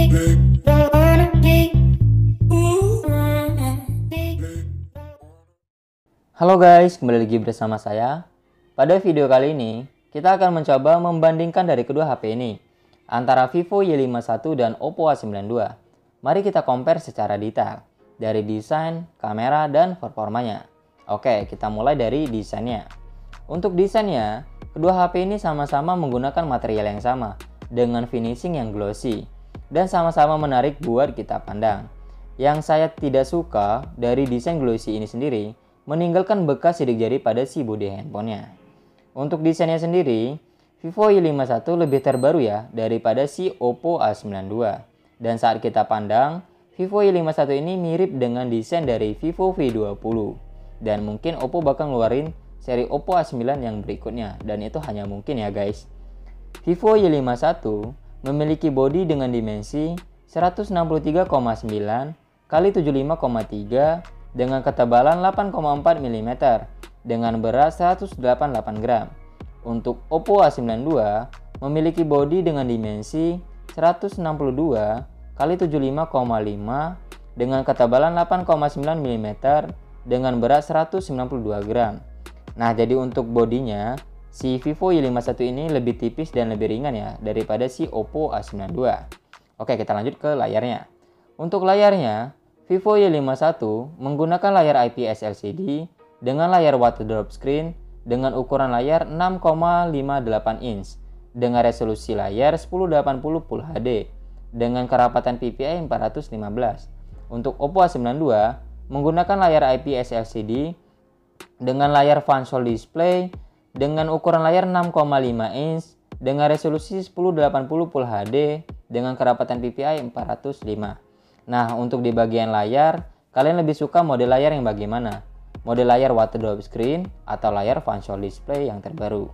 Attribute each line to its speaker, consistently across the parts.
Speaker 1: Halo guys, kembali lagi bersama saya. Pada video kali ini, kita akan mencoba membandingkan dari kedua HP ini, antara Vivo Y51 dan Oppo A92. Mari kita compare secara detail, dari desain, kamera, dan performanya. Oke, kita mulai dari desainnya. Untuk desainnya, kedua HP ini sama-sama menggunakan material yang sama, dengan finishing yang glossy, dan sama-sama menarik buat kita pandang. Yang saya tidak suka dari desain glossy ini sendiri, meninggalkan bekas sidik jari pada si bodi handphonenya. Untuk desainnya sendiri, Vivo Y51 lebih terbaru ya daripada si Oppo A92. Dan saat kita pandang, Vivo Y51 ini mirip dengan desain dari Vivo V20. Dan mungkin Oppo bakal ngeluarin seri Oppo A9 yang berikutnya. Dan itu hanya mungkin ya guys. Vivo Y51 memiliki bodi dengan dimensi 163,9 x 75,3 dengan ketebalan 8,4 mm dengan berat 188 gram. Untuk Oppo A92 memiliki bodi dengan dimensi 162 x 75,5 dengan ketebalan 8,9 mm dengan berat 192 gram. Nah, jadi untuk bodinya si Vivo Y51 ini lebih tipis dan lebih ringan ya daripada si Oppo A92. Oke, kita lanjut ke layarnya. Untuk layarnya, Vivo Y51 menggunakan layar IPS LCD dengan layar water drop screen dengan ukuran layar 6,58 inch dengan resolusi layar 1080 Full HD dengan kerapatan PPI 415. Untuk Oppo A92 menggunakan layar IPS LCD dengan layar functional display dengan ukuran layar 6,5 inch dengan resolusi 1080 Full HD dengan kerapatan PPI 405. Nah, untuk di bagian layar, kalian lebih suka model layar yang bagaimana? Model layar water drop screen atau layar functional display yang terbaru?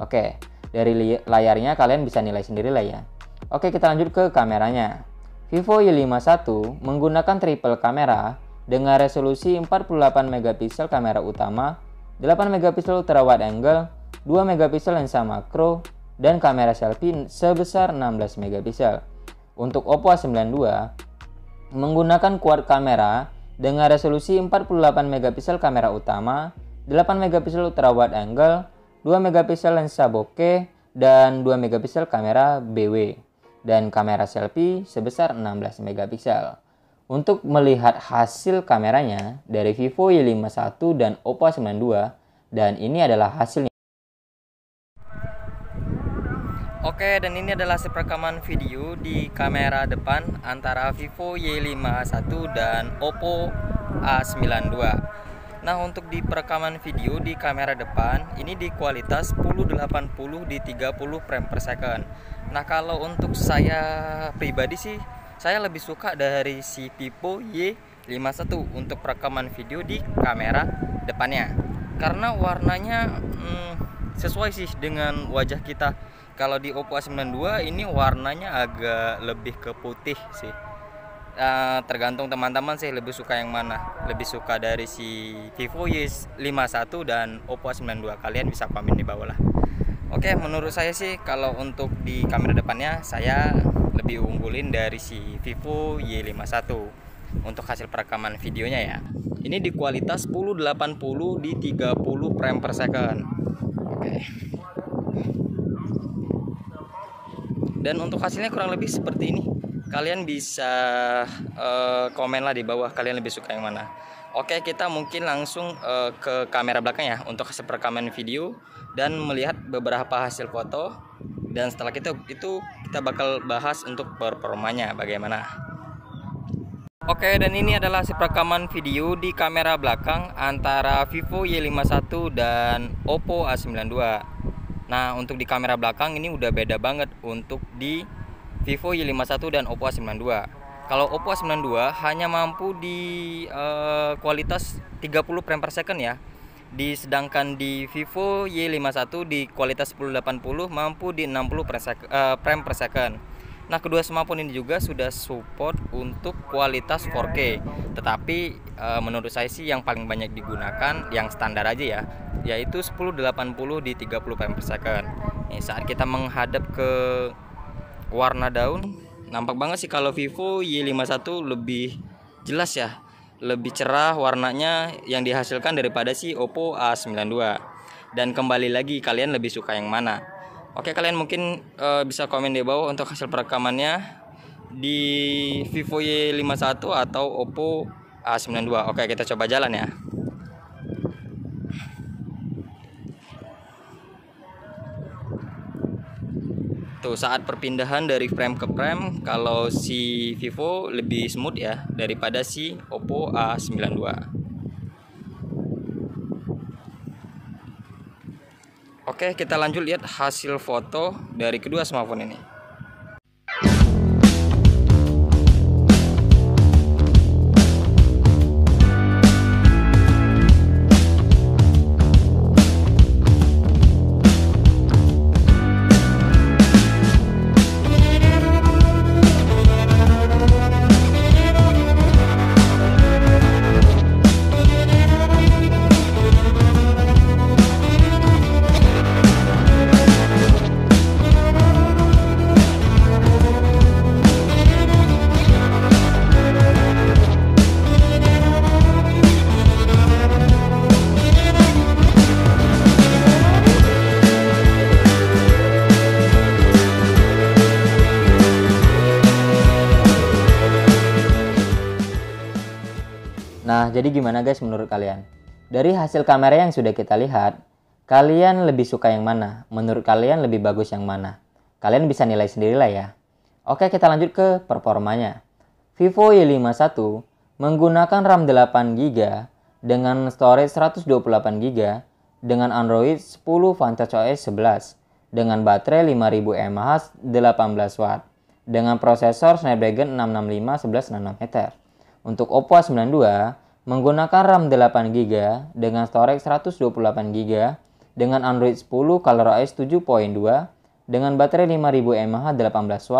Speaker 1: Oke, dari layarnya kalian bisa nilai sendiri lah ya. Oke, kita lanjut ke kameranya. Vivo Y51 menggunakan triple kamera dengan resolusi 48 megapiksel kamera utama, 8 megapiksel ultra wide angle, 2 megapiksel lensa makro, dan kamera selfie sebesar 16 megapiksel. Untuk Oppo A92 menggunakan quad kamera dengan resolusi 48 megapiksel kamera utama, 8 megapiksel ultra wide angle, 2 megapiksel lensa bokeh, dan 2 megapiksel kamera BW, dan kamera selfie sebesar 16 megapiksel. Untuk melihat hasil kameranya dari Vivo Y51 dan Oppo A92, dan ini adalah hasilnya. Oke, dan ini adalah hasil perekaman video di kamera depan antara Vivo Y51 dan Oppo A92. Nah, untuk di perekaman video di kamera depan ini di kualitas 1080 di 30 frame per second. Nah, kalau untuk saya pribadi sih saya lebih suka dari si Vivo Y51 untuk perekaman video di kamera depannya. Karena warnanya sesuai sih dengan wajah kita. Kalau di Oppo A92 ini warnanya agak lebih ke putih sih. Tergantung teman-teman sih lebih suka yang mana. Lebih suka dari si Vivo Y51 dan Oppo A92. Kalian bisa komen di bawah lah. Oke, menurut saya sih kalau untuk di kamera depannya saya lebih unggulin dari si Vivo Y51 untuk hasil perekaman videonya ya. Ini di kualitas 1080 di 30 frame per second. Oke. Dan untuk hasilnya kurang lebih seperti ini. Kalian bisa komen lah di bawah kalian lebih suka yang mana. Oke, kita mungkin langsung ke kamera belakang ya untuk hasil perekaman video dan melihat beberapa hasil foto. Dan setelah itu kita bakal bahas untuk performanya bagaimana. Oke, dan ini adalah hasil perekaman video di kamera belakang antara Vivo Y51 dan Oppo A92. Nah, untuk di kamera belakang ini udah beda banget untuk di Vivo Y51 dan Oppo A92. Kalau Oppo A92 hanya mampu di kualitas 30 frame per second ya. Sedangkan di Vivo Y51 di kualitas 1080 mampu di 60 frame per second. Nah, kedua smartphone ini juga sudah support untuk kualitas 4K. Tetapi menurut saya sih yang paling banyak digunakan yang standar aja ya, yaitu 1080 di 30 frame per second. Nih, saat kita menghadap ke warna daun, nampak banget sih kalau Vivo Y51 lebih jelas ya, lebih cerah warnanya yang dihasilkan daripada si Oppo A92. Dan kembali lagi, kalian lebih suka yang mana? Oke, kalian mungkin bisa komen di bawah untuk hasil perekamannya di Vivo Y51 atau Oppo A92. Oke, kita coba jalan ya. Tuh, saat perpindahan dari frame ke frame, kalau si Vivo lebih smooth ya daripada si Oppo A92. Oke, kita lanjut lihat hasil foto dari kedua smartphone ini. Nah, jadi gimana guys menurut kalian? Dari hasil kamera yang sudah kita lihat, kalian lebih suka yang mana? Menurut kalian lebih bagus yang mana? Kalian bisa nilai sendirilah ya. Oke, kita lanjut ke performanya. Vivo Y51 menggunakan RAM 8GB dengan storage 128GB dengan Android 10 Vantage OS 11 dengan baterai 5000 mAh 18W dengan prosesor Snapdragon 665 11nm. Untuk Oppo A92 menggunakan RAM 8GB dengan storage 128GB dengan Android 10 ColorOS 7.2 dengan baterai 5000 mAh 18W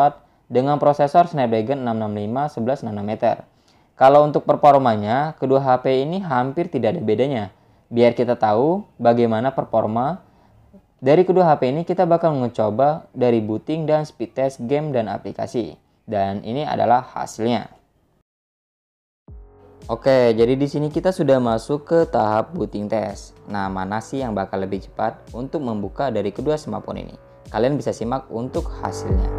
Speaker 1: dengan prosesor Snapdragon 665 11nm. Kalau untuk performanya, kedua HP ini hampir tidak ada bedanya. Biar kita tahu bagaimana performa dari kedua HP ini, kita bakal mencoba dari booting dan speed test game dan aplikasi. Dan ini adalah hasilnya. Oke, jadi di sini kita sudah masuk ke tahap booting test. Nah, mana sih yang bakal lebih cepat untuk membuka dari kedua smartphone ini? Kalian bisa simak untuk hasilnya.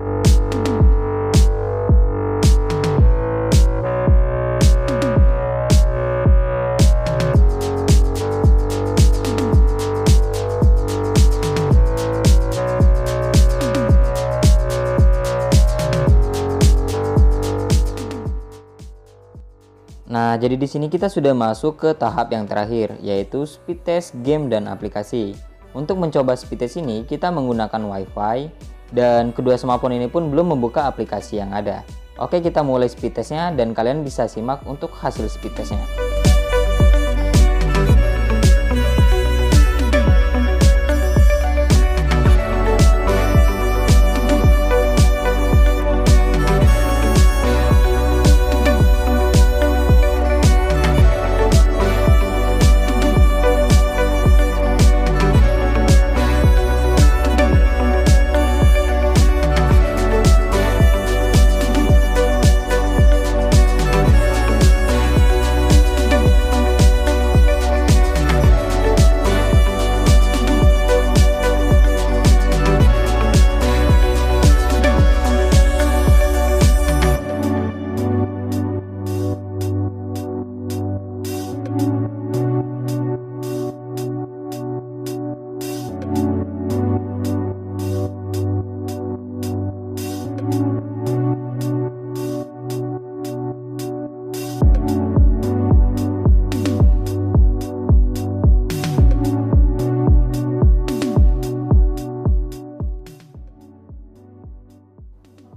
Speaker 1: Nah, jadi di sini kita sudah masuk ke tahap yang terakhir, yaitu speed test game dan aplikasi. Untuk mencoba speed test ini, kita menggunakan WiFi dan kedua smartphone ini pun belum membuka aplikasi yang ada. Oke, kita mulai speed testnya dan kalian bisa simak untuk hasil speed testnya.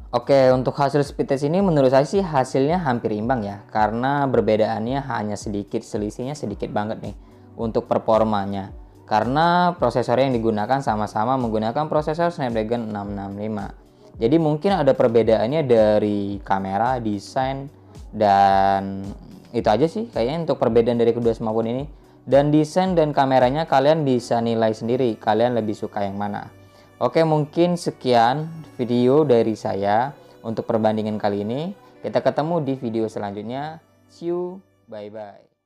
Speaker 1: Oke, untuk hasil speed test ini menurut saya sih hasilnya hampir imbang ya, karena perbedaannya hanya sedikit, selisihnya sedikit banget nih untuk performanya. Karena prosesor yang digunakan sama-sama menggunakan prosesor Snapdragon 665. Jadi mungkin ada perbedaannya dari kamera, desain, dan itu aja sih kayaknya untuk perbedaan dari kedua smartphone ini. Dan desain dan kameranya kalian bisa nilai sendiri, kalian lebih suka yang mana. Oke, mungkin sekian video dari saya untuk perbandingan kali ini. Kita ketemu di video selanjutnya. See you, bye-bye.